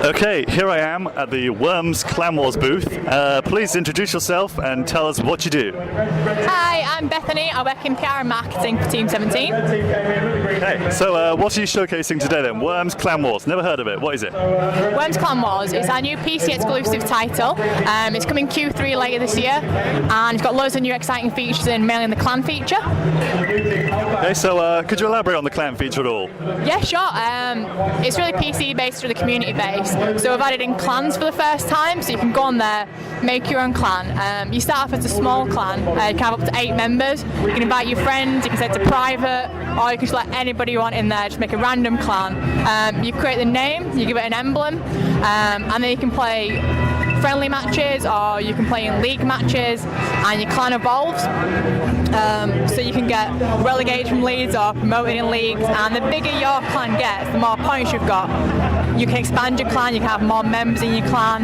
Okay, here I am at the Worms Clan Wars booth. Please introduce yourself and tell us what you do. Hi, I'm Bethany. I work in PR and marketing for Team 17. Okay, so what are you showcasing today then? Worms Clan Wars, never heard of it. What is it? Worms Clan Wars is our new PC exclusive title. It's coming Q3 later this year, and it's got loads of new exciting features in, mainly in the clan feature. Okay, so could you elaborate on the clan feature at all? Yeah, sure. It's really PC based, really community based. So we've added in clans for the first time, so you can go on there, make your own clan. You start off as a small clan. You can have up to 8 members. You can invite your friends, you can set it to private, or you can just let anybody you want in there, just make a random clan. You create the name, you give it an emblem, and then you can play friendly matches, or you can play in league matches, and your clan evolves. So you can get relegated from leagues or promoted in leagues, and the bigger your clan gets, the more points you've got. You can expand your clan, you can have more members in your clan,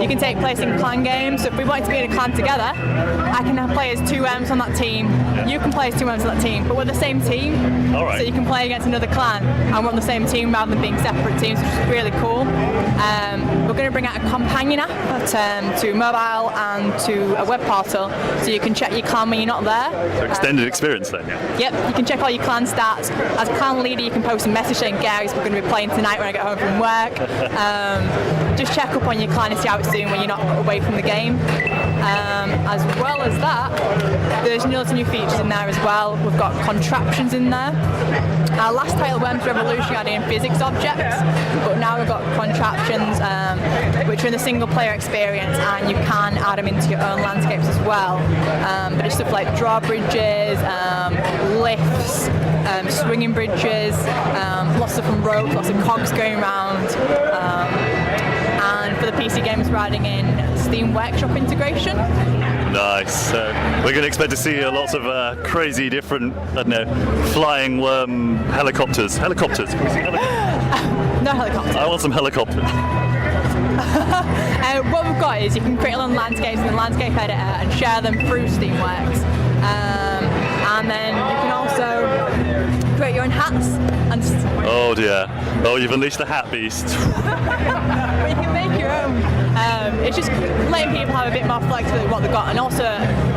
you can take place in clan games. So if we wanted to be in a clan together, I can play as 2 M's on that team, you can play as 2 M's on that team, but we're the same team. All right. So you can play against another clan and we're on the same team rather than being separate teams, which is really cool. We're going to bring out a companion app to mobile and to a web portal, so you can check your clan when you're not there. So extended experience then, yeah? Yep, you can check all your clan stats. As a clan leader, you can post a message saying, guys, we're going to be playing tonight when I get home from work. Just check up on your clan and see how it's doing when you're not away from the game. As well as that, there's loads of new features in there as well. We've got contraptions in there. Our last title, Worms Revolution, had in physics objects, but now we've got contraptions which are in the single player experience, and you can add them into your own landscapes as well. But it's stuff like drawbridges, lifts, swinging bridges, lots of from ropes, lots of cogs going around. And for the PC games, we're adding in Steam Workshop integration. Nice. We're going to expect to see lots of crazy different, I don't know, flying worm helicopters. Helicopters. Can we see helicopters? No helicopters. I want some helicopters. What we've got is you can create your own landscapes in the landscape editor and share them through Steamworks. And then you can also create your own hats. And oh dear. Oh, you've unleashed the hat beast. But you can make your own. It's just letting people have a bit more flexibility with what they've got, and also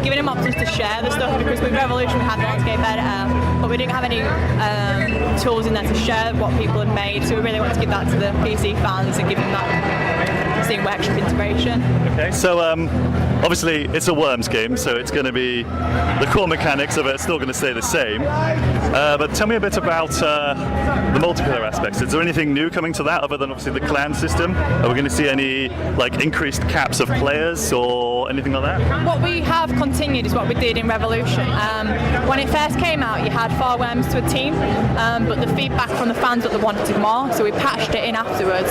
giving them options to share the stuff, because with Revolution we had the landscape editor, but we didn't have any tools in there to share what people had made, so we really want to give that to the PC fans and give them that Steam Workshop integration. Okay, so obviously it's a Worms game, so it's going to be, the core mechanics of it are still going to stay the same, but tell me a bit about the multiplayer aspects. Is there anything new coming to that other than obviously the clan system? Are we going to see any like increased caps of players or anything like that? What we have continued is what we did in Revolution. When it first came out, you had 4 Worms to a team, but the feedback from the fans that they wanted more, so we patched it in afterwards.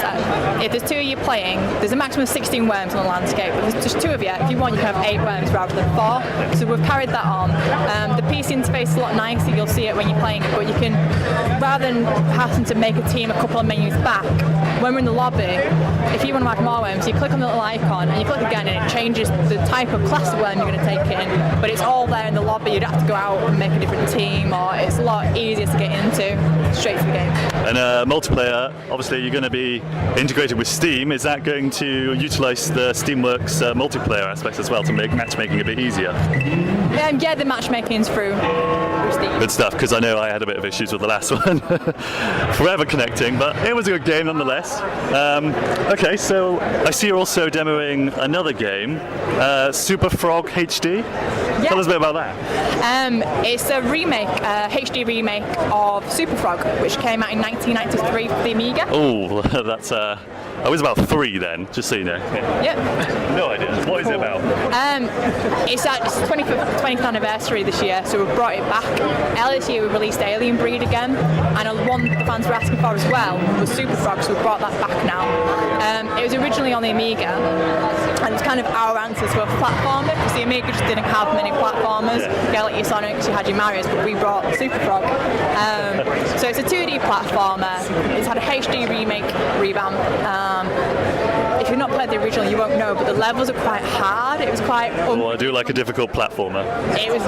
If there's 2 of you playing, there's a maximum of 16 Worms on the landscape, but there's just 2 of you. If you want, you can have 8 Worms rather than 4. So we've carried that on. The PC interface is a lot nicer, you'll see it when you're playing it, but you can, rather than having to make a team a couple of menus back, when we're in the lobby, if you want to add more Worms, you click on the little icon and you click again and it changes the type of class of worm you're going to take in, but it's all there in the lobby. You don't have to go out and make a different team, or it's a lot easier to get into, straight to the game. And multiplayer, obviously you're going to be integrated with Steam. Is that going to utilise the Steamworks multiplayer aspects as well to make matchmaking a bit easier? Yeah, the matchmaking is through Steam. Good stuff, because I know I had a bit of issues with the last one. Forever connecting, but it was a good game nonetheless. Okay, so I see you're also demoing another game, Superfrog HD. Yeah. Tell us a bit about that. It's a remake, HD remake of Superfrog, which came out in 1993 for the Amiga. Oh, that's I was about 3 then, just so you know. Yep. No idea. What is it about? It's the 20th anniversary this year, so we've brought it back. Earlier this year we released Alien Breed again, and one the fans were asking for as well was Superfrog, so we brought that back now. It was originally on the Amiga, and it's kind of our answer to a platformer, because the Amiga just didn't have many platformers. You had like your Sonics, you had your Marios, but we brought Superfrog. So it's a 2D platformer. It's had a HD remake revamp. If you've not played played the original, you won't know, but the levels are quite hard. It was quite. Well, I do like a difficult platformer. It was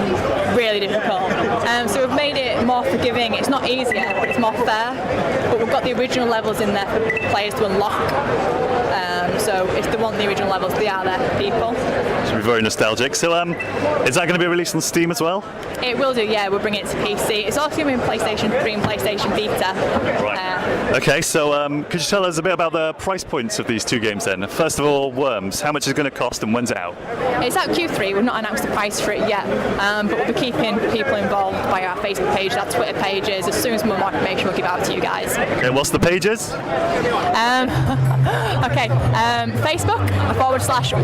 really difficult. So we've made it more forgiving. It's not easier, but it's more fair. But we've got the original levels in there for players to unlock. So if they want the original levels, they are there for people. Should be very nostalgic. So, is that going to be released on Steam as well? It will do, yeah. We'll bring it to PC. It's also going to be in PlayStation 3 and PlayStation Vita. Right. Okay, so could you tell us a bit about the price points of these two games then? First of all, Worms. How much is it going to cost and when's it out? It's out Q3. We've not announced the price for it yet, but we'll be keeping people involved by our Facebook page, our Twitter pages. As soon as more information, we'll give it out to you guys. Okay, what's the pages? Facebook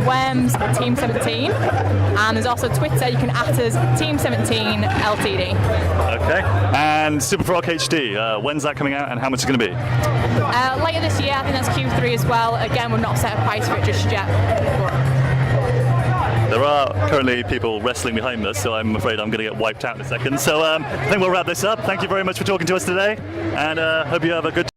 /Worms Team 17, and there's also Twitter. You can @ us Team 17 LTD. Okay, and Superfrog HD. When's that coming out and how much is it going to be? Later this year. I think that's Q3 as well. Again, we've not set a price for it just yet. There are currently people wrestling behind us, so I'm afraid I'm going to get wiped out in a second. So I think we'll wrap this up. Thank you very much for talking to us today, and hope you have a good